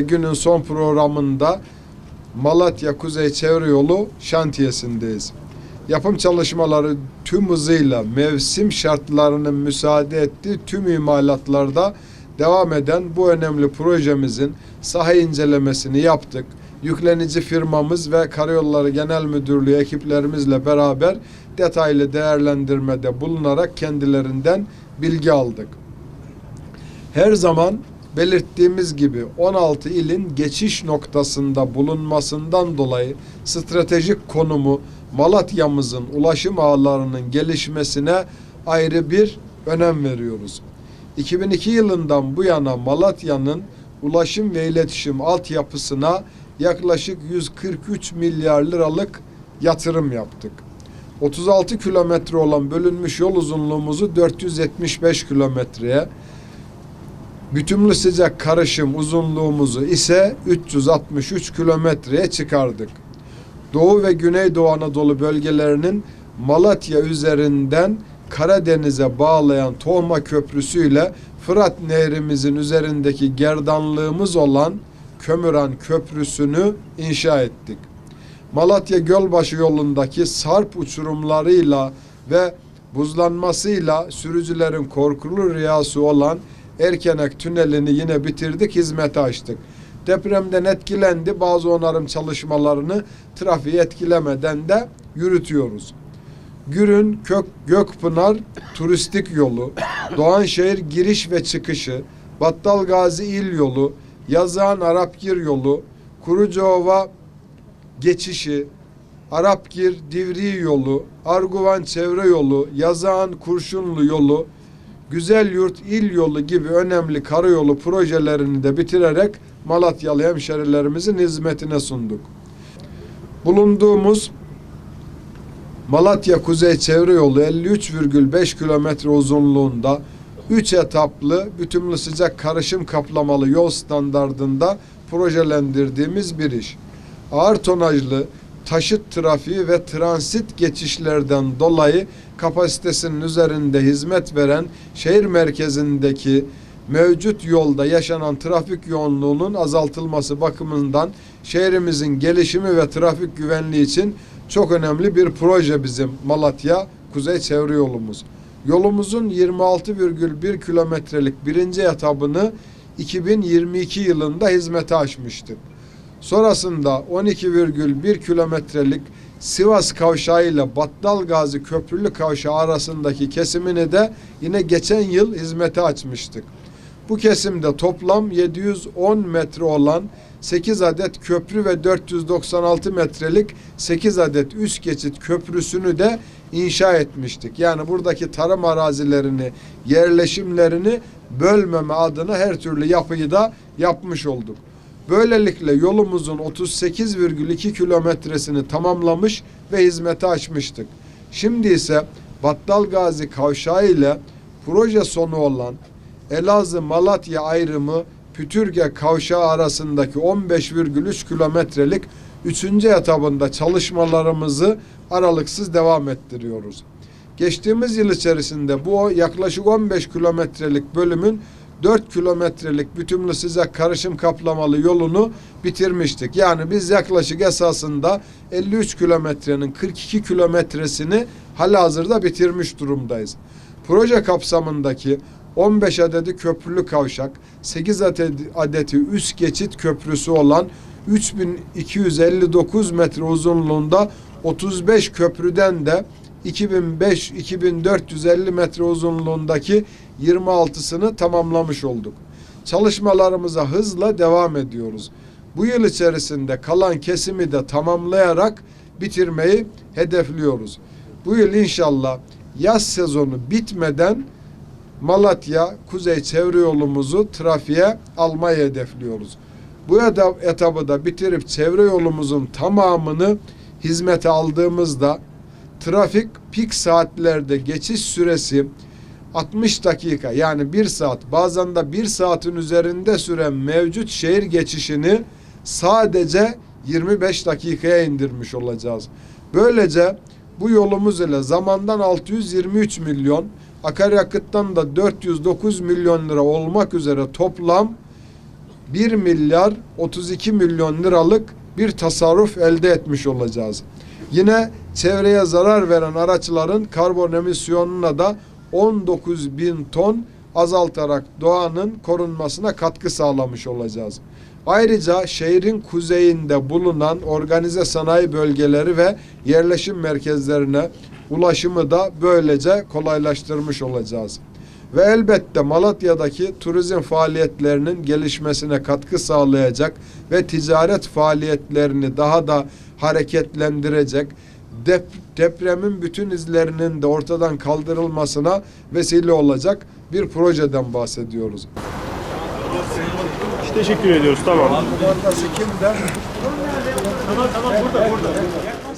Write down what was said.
Günün son programında Malatya Kuzey Çevre Yolu şantiyesindeyiz. Yapım çalışmaları tüm hızıyla mevsim şartlarının müsaade ettiği tüm imalatlarda devam eden bu önemli projemizin saha incelemesini yaptık. Yüklenici firmamız ve Karayolları Genel Müdürlüğü ekiplerimizle beraber detaylı değerlendirmede bulunarak kendilerinden bilgi aldık. Her zaman belirttiğimiz gibi 16 ilin geçiş noktasında bulunmasından dolayı stratejik konumu Malatya'mızın ulaşım ağlarının gelişmesine ayrı bir önem veriyoruz. 2002 yılından bu yana Malatya'nın ulaşım ve iletişim altyapısına yaklaşık 143 milyar liralık yatırım yaptık. 36 kilometre olan bölünmüş yol uzunluğumuzu 475 kilometreye, bütünlü sıcak karışım uzunluğumuzu ise 363 kilometreye çıkardık. Doğu ve Güneydoğu Anadolu bölgelerinin Malatya üzerinden Karadeniz'e bağlayan Tohma Köprüsü ile Fırat Nehrimizin üzerindeki gerdanlığımız olan Kömüren Köprüsü'nü inşa ettik. Malatya Gölbaşı yolundaki sarp uçurumlarıyla ve buzlanmasıyla sürücülerin korkulu rüyası olan Erkenek Tüneli'ni yine bitirdik, hizmete açtık. Depremden etkilendi, bazı onarım çalışmalarını trafiği etkilemeden de yürütüyoruz. Gürün Gökpınar turistik yolu, Doğanşehir giriş ve çıkışı, Battalgazi il yolu, Yazıhan Arapgir yolu, Kurucuova geçişi, Arapgir Divriği yolu, Arguvan çevre yolu, Yazıhan Kurşunlu yolu, Güzelyurt il yolu gibi önemli karayolu projelerini de bitirerek Malatyalı hemşerilerimizin hizmetine sunduk. Bulunduğumuz Malatya Kuzey Çevre Yolu 53,5 kilometre uzunluğunda 3 etaplı bütünlü sıcak karışım kaplamalı yol standardında projelendirdiğimiz bir iş. Ağır tonajlı taşıt trafiği ve transit geçişlerden dolayı kapasitesinin üzerinde hizmet veren şehir merkezindeki mevcut yolda yaşanan trafik yoğunluğunun azaltılması bakımından şehrimizin gelişimi ve trafik güvenliği için çok önemli bir proje bizim Malatya Kuzey Çevre Yolumuz. Yolumuzun 26,1 kilometrelik birinci etabını 2022 yılında hizmete açmıştık. Sonrasında 12,1 kilometrelik Sivas Kavşağı ile Battalgazi Köprülü Kavşağı arasındaki kesimini de yine geçen yıl hizmete açmıştık. Bu kesimde toplam 710 metre olan 8 adet köprü ve 496 metrelik 8 adet üst geçit köprüsünü de inşa etmiştik. Yani buradaki tarım arazilerini, yerleşimlerini bölmeme adına her türlü yapıyı da yapmış olduk. Böylelikle yolumuzun 38,2 kilometresini tamamlamış ve hizmete açmıştık. Şimdi ise Battalgazi Kavşağı ile proje sonu olan Elazığ-Malatya ayrımı Pütürge Kavşağı arasındaki 15,3 kilometrelik 3. etabında çalışmalarımızı aralıksız devam ettiriyoruz. Geçtiğimiz yıl içerisinde bu yaklaşık 15 kilometrelik bölümün 4 kilometrelik bütünlü sıcak karışım kaplamalı yolunu bitirmiştik. Yani biz yaklaşık esasında 53 kilometrenin 42 kilometresini halihazırda bitirmiş durumdayız. Proje kapsamındaki 15 adeti köprülü kavşak, 8 adeti üst geçit köprüsü olan 3259 metre uzunluğunda 35 köprüden de 2450 metre uzunluğundaki 26'sını tamamlamış olduk. Çalışmalarımıza hızla devam ediyoruz. Bu yıl içerisinde kalan kesimi de tamamlayarak bitirmeyi hedefliyoruz. Bu yıl inşallah yaz sezonu bitmeden Malatya Kuzey Çevre Yolumuzu trafiğe almayı hedefliyoruz. Bu etabı da bitirip çevre yolumuzun tamamını hizmete aldığımızda trafik pik saatlerde geçiş süresi 60 dakika, yani 1 saat, bazen de 1 saatin üzerinde süren mevcut şehir geçişini sadece 25 dakikaya indirmiş olacağız. Böylece bu yolumuz ile zamandan 623 milyon, akaryakıttan da 409 milyon lira olmak üzere toplam 1 milyar 32 milyon liralık bir tasarruf elde etmiş olacağız. Yine çevreye zarar veren araçların karbon emisyonuna da 19 bin ton azaltarak doğanın korunmasına katkı sağlamış olacağız. Ayrıca şehrin kuzeyinde bulunan organize sanayi bölgeleri ve yerleşim merkezlerine ulaşımı da böylece kolaylaştırmış olacağız. Ve elbette Malatya'daki turizm faaliyetlerinin gelişmesine katkı sağlayacak ve ticaret faaliyetlerini daha da hareketlendirecek, depremin bütün izlerinin de ortadan kaldırılmasına vesile olacak bir projeden bahsediyoruz. Teşekkür ediyoruz. Tamam. Kumandası kimde? Tamam burada.